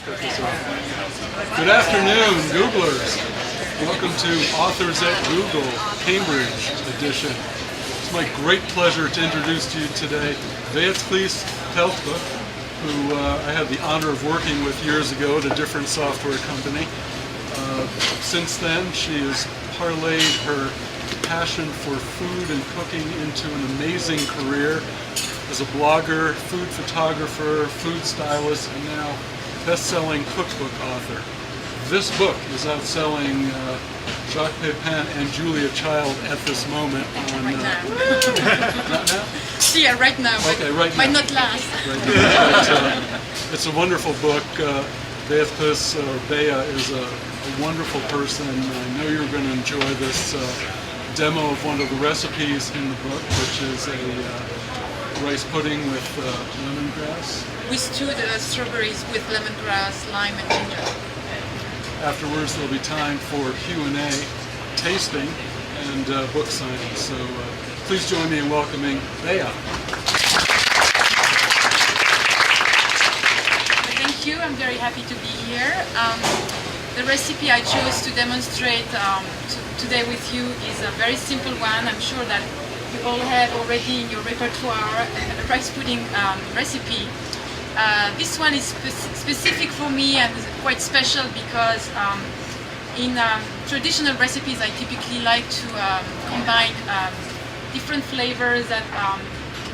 Good afternoon, Googlers. Welcome to Authors at Google, Cambridge edition. It's my great pleasure to introduce to you today Beatrice Peltre, who I had the honor of working with years ago at a different software company. Since then, she has parlayed her passion for food and cooking into an amazing career as a blogger, food photographer, food stylist, and now best-selling cookbook author. This book is outselling Jacques Pepin and Julia Child at this moment. Right now. Not now? Yeah, right now. Okay, right now. Might not last. Right now. But, it's a wonderful book. Beatrice, or Bea, is a wonderful person. I know you're going to enjoy this demo of one of the recipes in the book, which is a rice pudding with lemongrass. We stewed strawberries with lemongrass, lime, and ginger. Afterwards, there'll be time for Q&A, tasting, and book signing. So please join me in welcoming Bea. Thank you. I'm very happy to be here. The recipe I chose to demonstrate today with you is a very simple one. I'm sure that you all have already in your repertoire a rice pudding recipe. This one is specific for me and quite special because in traditional recipes I typically like to combine different flavors that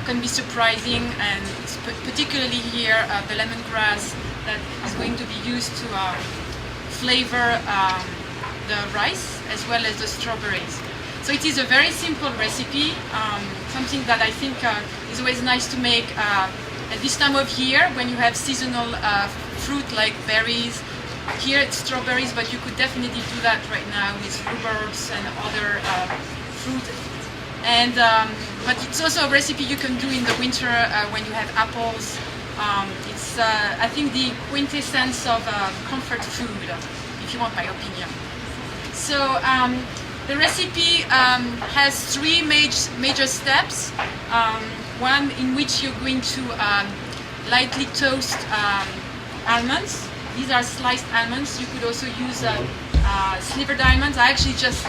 can be surprising, and particularly here the lemongrass that is going to be used to flavor the rice as well as the strawberries. So it is a very simple recipe, something that I think is always nice to make at this time of year when you have seasonal fruit like berries. Here it's strawberries, but you could definitely do that right now with rhubarbs and other fruit. And but it's also a recipe you can do in the winter when you have apples. It's I think the quintessence of comfort food, if you want my opinion. So the recipe has three major steps. One in which you're going to lightly toast almonds. These are sliced almonds. You could also use slivered almonds. I actually just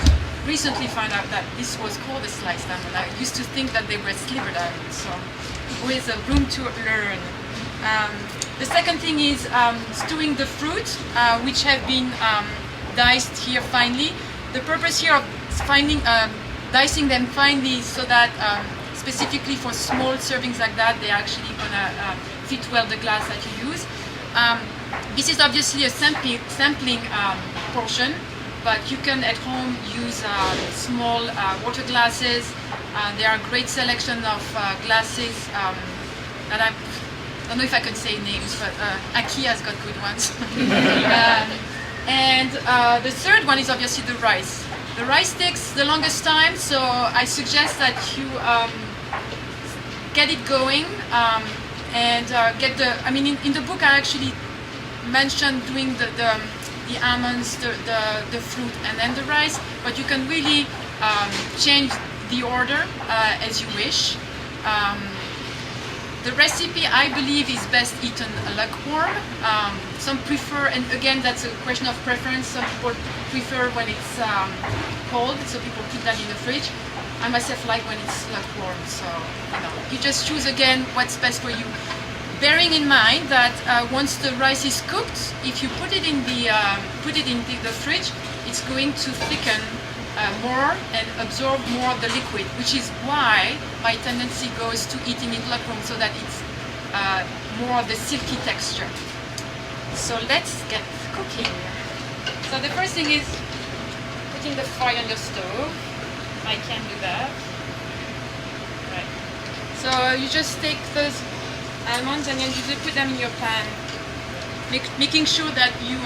recently found out that this was called a sliced almond. I used to think that they were slivered almonds, so with room to learn. The second thing is stewing the fruit, which have been diced here finely. The purpose here of dicing them finely so that specifically for small servings like that, they're actually gonna fit well the glass that you use. This is obviously a sampling portion, but you can at home use small water glasses. There are a great selection of glasses that I don't know if I can say names, but Akia's got good ones. And the third one is obviously the rice. The rice takes the longest time, so I suggest that you get it going and get the. I mean, in the book I actually mentioned doing the almonds, the fruit, and then the rice. But you can really change the order as you wish. The recipe, I believe, is best eaten lukewarm. Some prefer, and again, that's a question of preference. Some people prefer when it's cold, so people put that in the fridge. I myself like when it's lukewarm, so you just choose again what's best for you. Bearing in mind that once the rice is cooked, if you put it in the fridge, it's going to thicken more and absorb more of the liquid, which is why my tendency goes to eating it lukewarm so that it's more of the silky texture. So let's get cooking. So the first thing is putting the fire on your stove. I can do that. Right. So you just take those almonds and then you just put them in your pan, making sure that you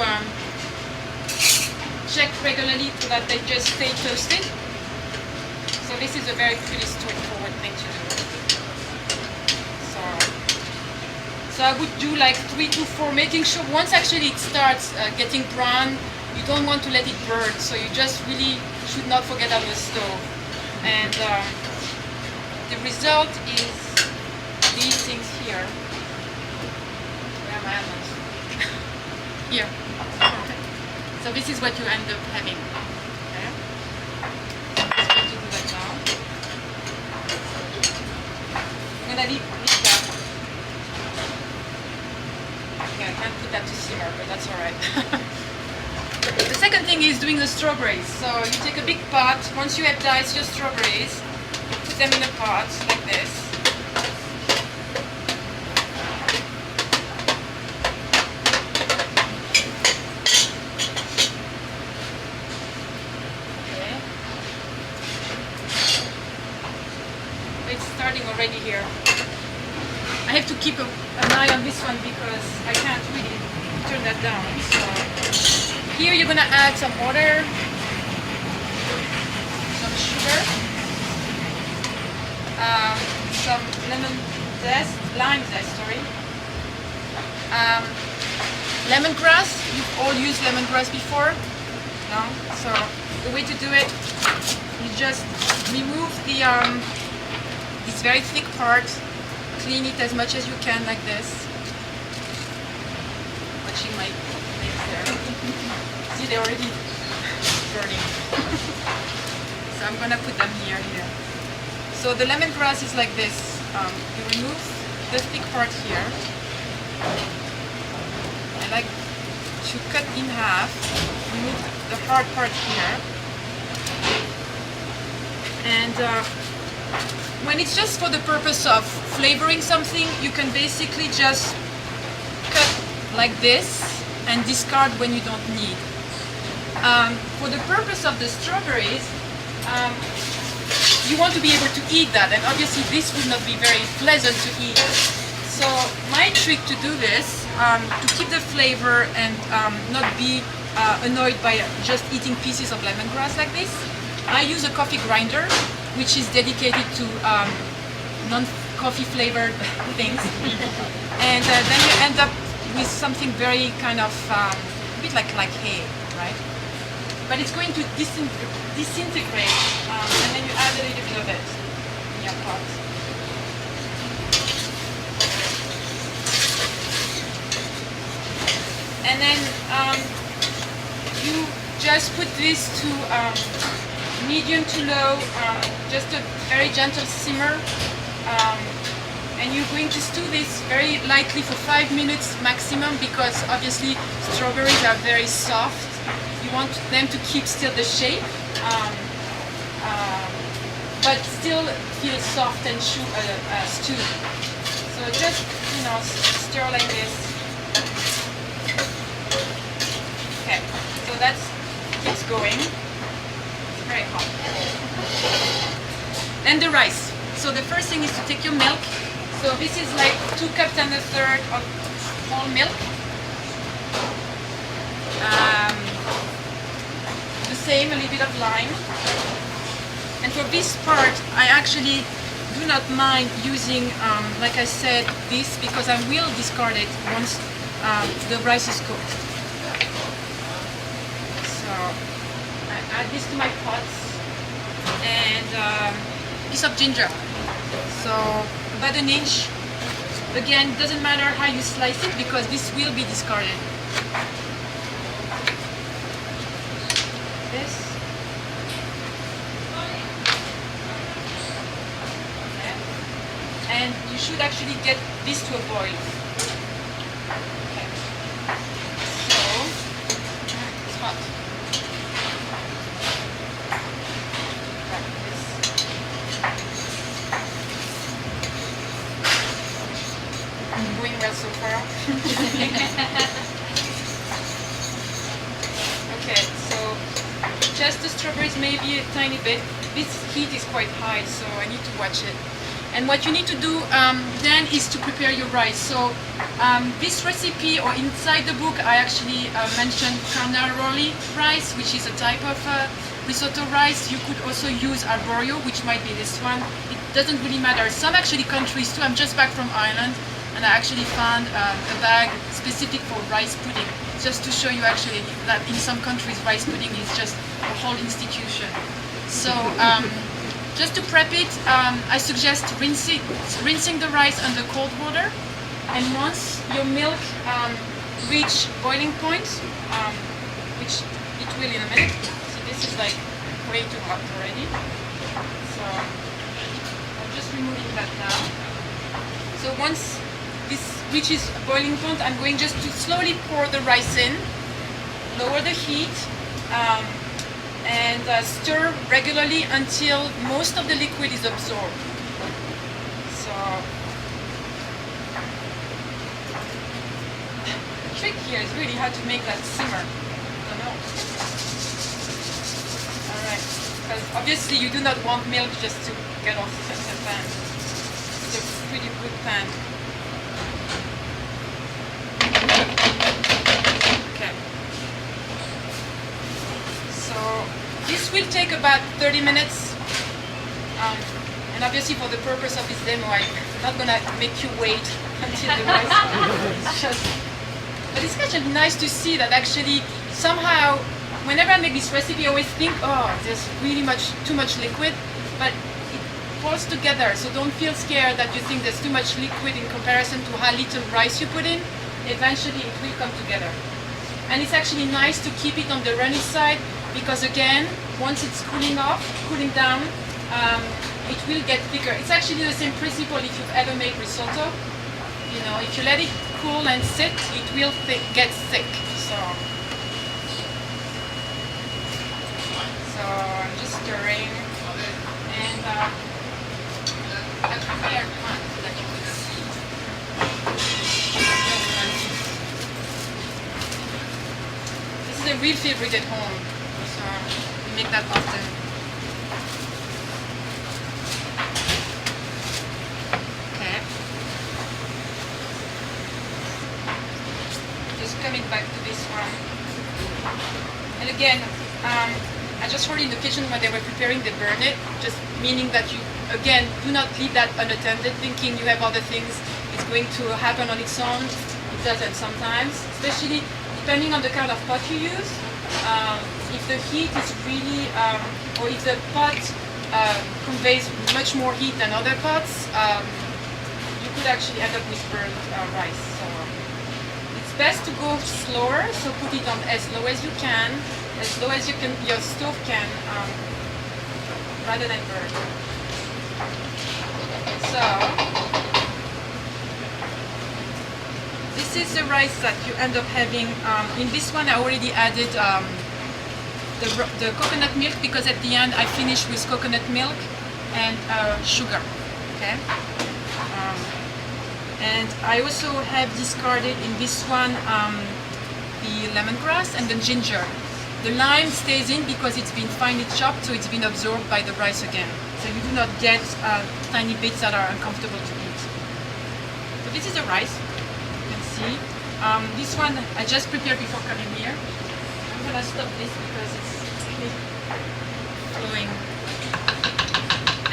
check regularly so that they just stay toasted. So this is a very pretty straightforward thing to do. So I would do like 3 to 4, making sure once actually it starts getting brown, you don't want to let it burn. So you just really should not forget on the stove. And the result is these things here. Where are my almonds? here. Okay. So this is what you end up having. Okay. I'm going to do that now. I'm gonna leave that. Okay, I can't put that to simmer, but that's all right. The second thing is doing the strawberries. So you take a big pot. Once you have diced your strawberries, put them in a pot like this. Okay. It's starting already here. I have to keep an eye on this one because I can't really turn that down. So here you're gonna add some water, some sugar, some lime zest, sorry. Lemongrass. You've all used lemongrass before, no? So the way to do it, you just remove the this very thick part. Clean it as much as you can like this. Watching my nails there. See, they're already burning. So I'm gonna put them here. So the lemongrass is like this. You remove the thick part here. I like to cut in half. Remove the hard part here. And when it's just for the purpose of flavoring something, you can basically just cut like this and discard when you don't need. For the purpose of the strawberries, you want to be able to eat that, and obviously this would not be very pleasant to eat. So my trick to do this, to keep the flavor and not be annoyed by just eating pieces of lemongrass like this, I use a coffee grinder, which is dedicated to non-coffee flavored things. And then you end up with something very kind of a bit like hay, right? But it's going to disintegrate, and then you add a little bit of it in your pot. And then you just put this to medium to low, just a very gentle simmer, and you're going to stew this very lightly for 5 minutes maximum, because obviously strawberries are very soft. You want them to keep still the shape, but still feel soft and stewed. So just, stir like this. Okay, so that's keeps going. Very hot. And the rice. So the first thing is to take your milk. So this is like 2 cups and a third of whole milk. The same, a little bit of lime. And for this part, I actually do not mind using, like I said, this, because I will discard it once the rice is cooked. So add this to my pots, and a piece of ginger, so about an inch. Again, doesn't matter how you slice it, because this will be discarded. This. Okay. And you should actually get this to a boil. Okay. So, it's hot. Going well so far. Okay, so just the strawberries maybe a tiny bit. This heat is quite high, so I need to watch it. And what you need to do then is to prepare your rice. So this recipe, or inside the book, I actually mentioned carnaroli rice, which is a type of risotto rice. You could also use arborio, which might be this one. It doesn't really matter. Some actually countries too. I'm just back from Ireland, and I actually found a bag specific for rice pudding, just to show you actually that in some countries rice pudding is just a whole institution. So just to prep it, I suggest rinsing the rice under cold water, and once your milk reach boiling point, which it will in a minute. So this is like way too hot already. So I'm just removing that now. So once this reaches boiling point, I'm going just to slowly pour the rice in, lower the heat, and stir regularly until most of the liquid is absorbed. So the trick here is really how to make that simmer. I don't know. Alright, because obviously you do not want milk just to get off the pan. It's a pretty good pan. Okay. So this will take about 30 minutes. And obviously for the purpose of this demo, I'm not going to make you wait until the rice is just... But it's kind of nice to see that actually somehow, whenever I make this recipe, I always think, oh, there's really too much liquid, but it falls together. So don't feel scared that you think there's too much liquid in comparison to how little rice you put in. Eventually it will come together. And it's actually nice to keep it on the runny side because again, once it's cooling down, it will get thicker. It's actually the same principle if you've ever made risotto. You know, if you let it cool and sit, it will get thick. So I'm just stirring, and I prepared one that you can see. This is a real favorite at home, so we make that often. Coming back to this one, and again, I just heard in the kitchen when they were preparing, they burn it, just meaning that you, again, do not leave that unattended, thinking you have other things, it's going to happen on its own. It doesn't sometimes, especially depending on the kind of pot you use. If the heat is really, or if the pot conveys much more heat than other pots, you could actually end up with burnt rice. So it's best to go slower, so put it on as low as you can, your stove can, rather than burn. So this is the rice that you end up having. In this one I already added the coconut milk because at the end I finished with coconut milk and sugar. Okay. And I also have discarded in this one the lemongrass and the ginger. The lime stays in because it's been finely chopped, so it's been absorbed by the rice again. So you do not get tiny bits that are uncomfortable to eat. So this is the rice, you can see. This one I just prepared before coming here. I'm gonna stop this because it's really flowing.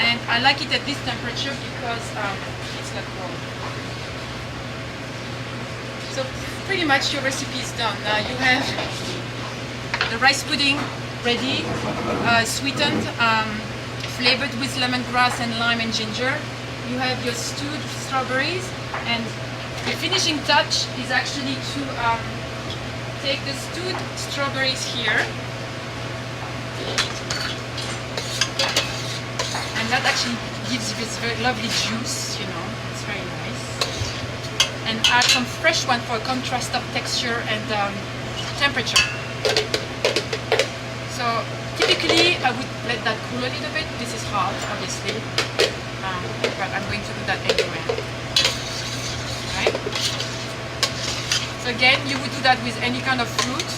And I like it at this temperature because it's not cold. So pretty much your recipe is done. Now you have the rice pudding ready, sweetened, flavored with lemongrass and lime and ginger. You have your stewed strawberries, and the finishing touch is actually to take the stewed strawberries here, and that actually gives you this very lovely juice, you know, it's very nice. And add some fresh one for a contrast of texture and temperature. So typically I would let that cool a little bit. This is hot, obviously, but I'm going to do that anyway. Right? So again, you would do that with any kind of fruit.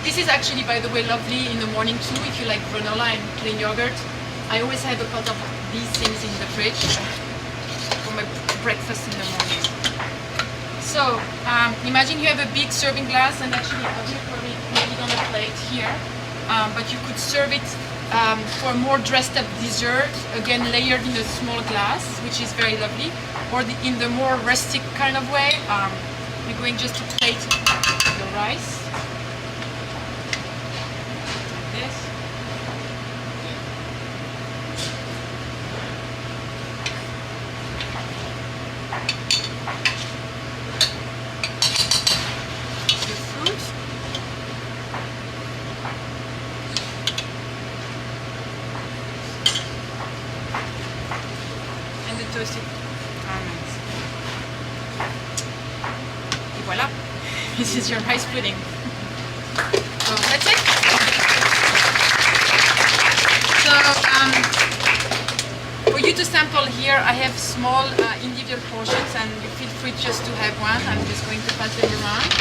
This is actually, by the way, lovely in the morning too, if you like granola and plain yogurt. I always have a pot of these things in the fridge for my breakfast in the morning. So imagine you have a big serving glass, and actually I will probably make it on a plate here, but you could serve it for a more dressed up dessert, again layered in a small glass, which is very lovely, or in the more rustic kind of way. You're going just to plate the rice like this. toasted almonds. Et voilà, this is your rice pudding. So that's it. So for you to sample here, I have small individual portions, and you feel free just to have one. I'm just going to pass them around.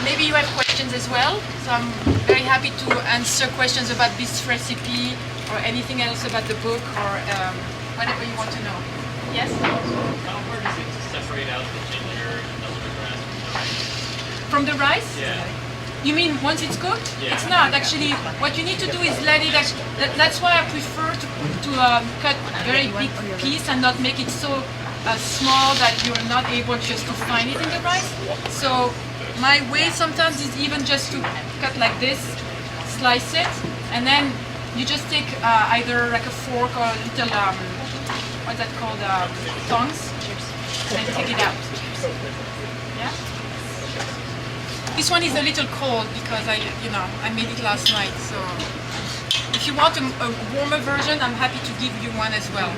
Maybe you have questions as well, so I'm very happy to answer questions about this recipe or anything else about the book or whatever you want to know. Yes? How hard is it to separate out the ginger and the lemongrass From the rice? Yeah. You mean once it's cooked? Yeah. It's not actually. What you need to do is let it. That's why I prefer to cut very big piece and not make it so small that you're not able just to find it in the rice. So my way sometimes is even just to cut like this, slice it, and then you just take either like a fork or a little what's that called, tongs, and then take it out. Yeah. This one is a little cold because I made it last night. So if you want a warmer version, I'm happy to give you one as well.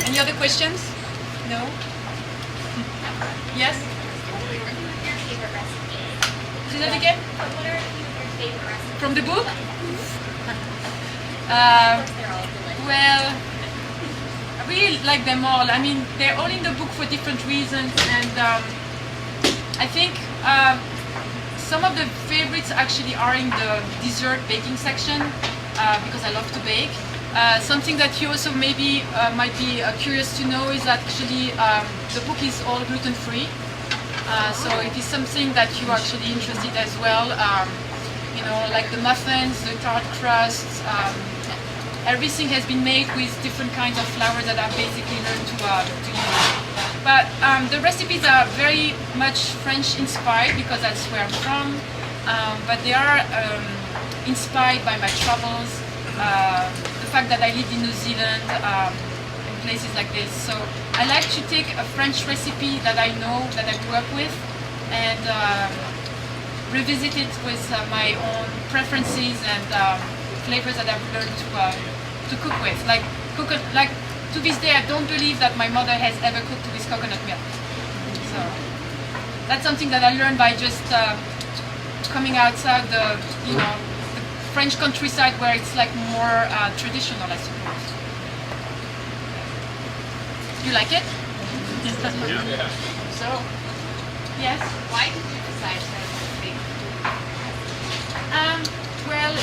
Any other questions? No? Yes? What are your favorite recipes? Say that again? What are your favorite recipes? From the book? They're all delicious. Well, I really like them all. I mean, they're all in the book for different reasons, and I think some of the favorites actually are in the dessert baking section because I love to bake. Something that you also maybe might be curious to know is that actually the book is all gluten-free. So it is something that you're actually interested as well. Like the muffins, the tart crusts, everything has been made with different kinds of flours that I've basically learned to use. But the recipes are very much French inspired because that's where I'm from. But they are inspired by my travels, the fact that I lived in New Zealand, in places like this. So I like to take a French recipe that I know, that I grew up with, and revisit it with my own preferences and flavors that I've learned to cook with. Like to this day, I don't believe that my mother has ever cooked with coconut milk. So that's something that I learned by just coming outside the French countryside, where it's like more traditional, I suppose. You like it? Yeah. So, yes. Why did you decide to bake? Well,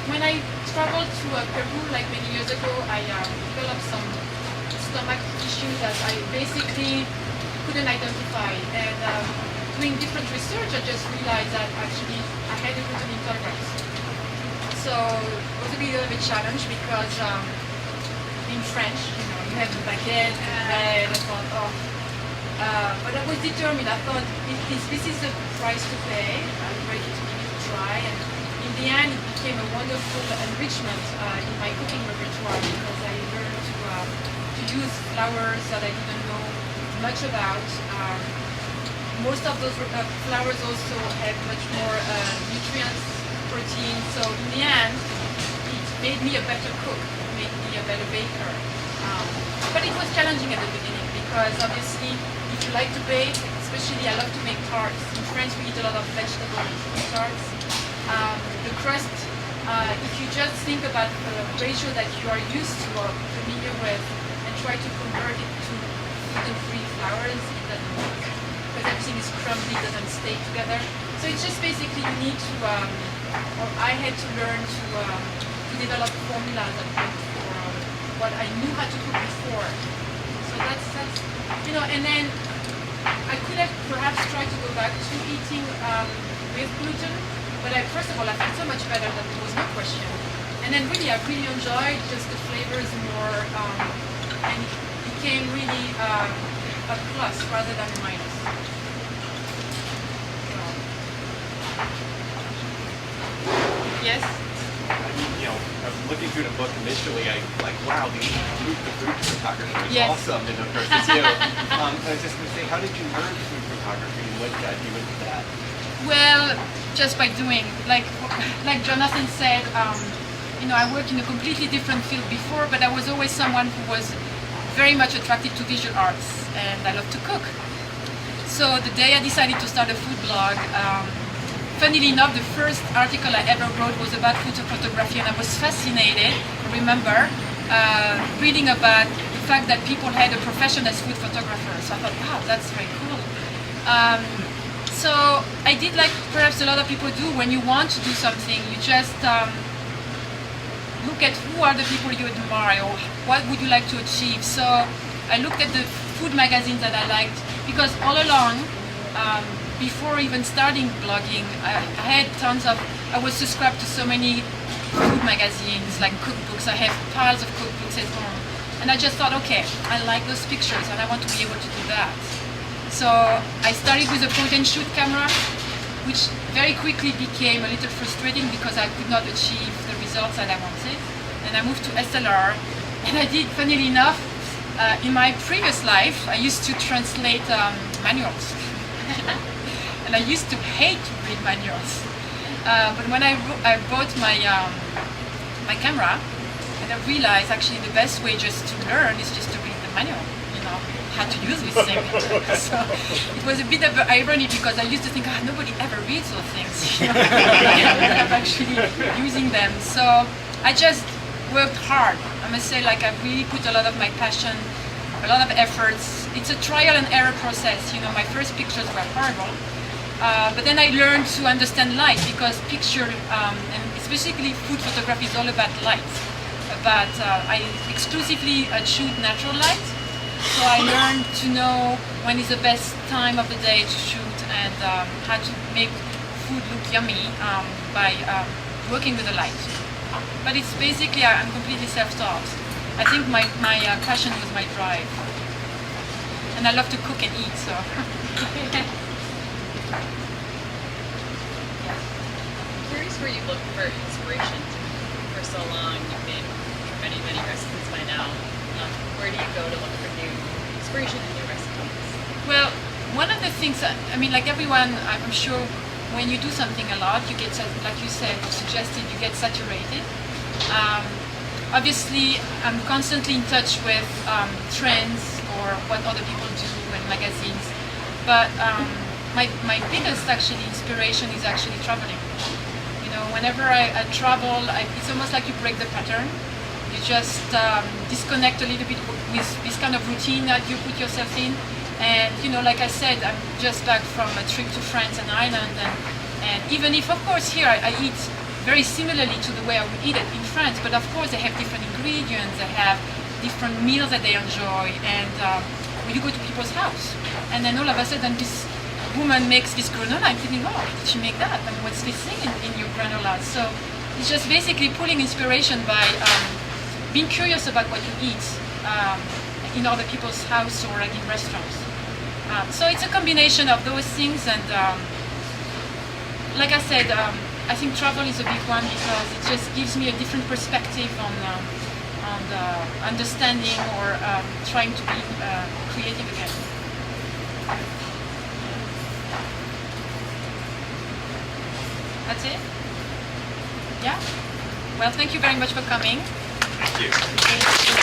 when I traveled to Peru like many years ago, I developed some stomach issues that I basically couldn't identify. And doing different research, I just realized that actually I had a gluten intolerance. So it was a bit of a challenge because being French, you have the baguette and bread. I thought, but I was determined. I thought, if this is the price to pay, I'm ready to give it a try. And in the end, it became a wonderful enrichment in my cooking repertoire because I learned to use flours that I didn't know much about. Most of those flours also have much more nutrients, protein. So in the end, it made me a better cook, it made me a better baker. But it was challenging at the beginning because obviously, if you like to bake, especially I love to make tarts. In France, we eat a lot of vegetable tarts. The crust, if you just think about the ratio that you are used to or familiar with, and try to convert it to gluten-free flours, it doesn't work. Because everything is crumbly, doesn't stay together. So it's just basically you need to, or I had to learn to develop formulas that work for what I knew how to cook before. So that's and then I could have perhaps tried to go back to eating with gluten, but first of all I felt so much better that there was no question. And then really I really enjoyed just the flavors more, and it became really a plus rather than a minus. Yes? I was looking through the book initially. I like, wow, the food photography is Yes. awesome in the first too. I was just going to say, how did you learn food photography? What got you into that? Well, just by doing, like Jonathan said, I worked in a completely different field before, but I was always someone who was very much attracted to visual arts, and I love to cook. So the day I decided to start a food blog, funnily enough, the first article I ever wrote was about food photography, and I was fascinated, I remember, reading about the fact that people had a profession as food photographers. So I thought, wow, that's very cool. So I did like perhaps a lot of people do. When you want to do something, you just look at who are the people you admire, or what would you like to achieve. So I looked at the food magazines that I liked, because all along, before even starting blogging, I had I was subscribed to so many food magazines, like cookbooks. I have piles of cookbooks at home. And I just thought, okay, I like those pictures and I want to be able to do that. So I started with a point and shoot camera, which very quickly became a little frustrating because I could not achieve the results that I wanted. And I moved to SLR, and I did, funnily enough, in my previous life, I used to translate manuals. And I used to hate to read manuals. But when I bought my camera, and I realized actually the best way just to learn is just to read the manual, how to use this thing. So it was a bit of an irony, because I used to think, nobody ever reads those things. I'm actually using them. So I just worked hard. I must say, I really put a lot of my passion, a lot of efforts. It's a trial and error process. My first pictures were horrible. But then I learned to understand light, because picture, and especially food photography, is all about light. But I exclusively shoot natural light. So I learned to know when is the best time of the day to shoot, and how to make food look yummy by working with the light. But it's basically, I'm completely self-taught. I think my passion was my drive. And I love to cook and eat, so. I'm curious where you look for inspiration. For so long, you've made many, many recipes by now. Where do you go to look for new inspiration and new recipes? Well, one of the things, like everyone, I'm sure when you do something a lot, you get, like you said, you suggested, you get saturated. Obviously, I'm constantly in touch with trends or what other people do in magazines. But my biggest actually inspiration is actually traveling. Whenever I travel, it's almost like you break the pattern. You just disconnect a little bit with this kind of routine that you put yourself in. And like I said, I'm just back from a trip to France and Ireland, and even if, of course, here I eat very similarly to the way I would eat it in France, but of course they have different ingredients, they have different meals that they enjoy, and when you go to people's house, and then all of a sudden this woman makes this granola, I'm thinking, oh, did she make that? What's this thing in your granola? So it's just basically pulling inspiration by being curious about what you eat in other people's house or in restaurants. So it's a combination of those things, and like I said, I think travel is a big one, because it just gives me a different perspective on understanding or trying to be creative again. That's it? Yeah? Well, thank you very much for coming. Thank you.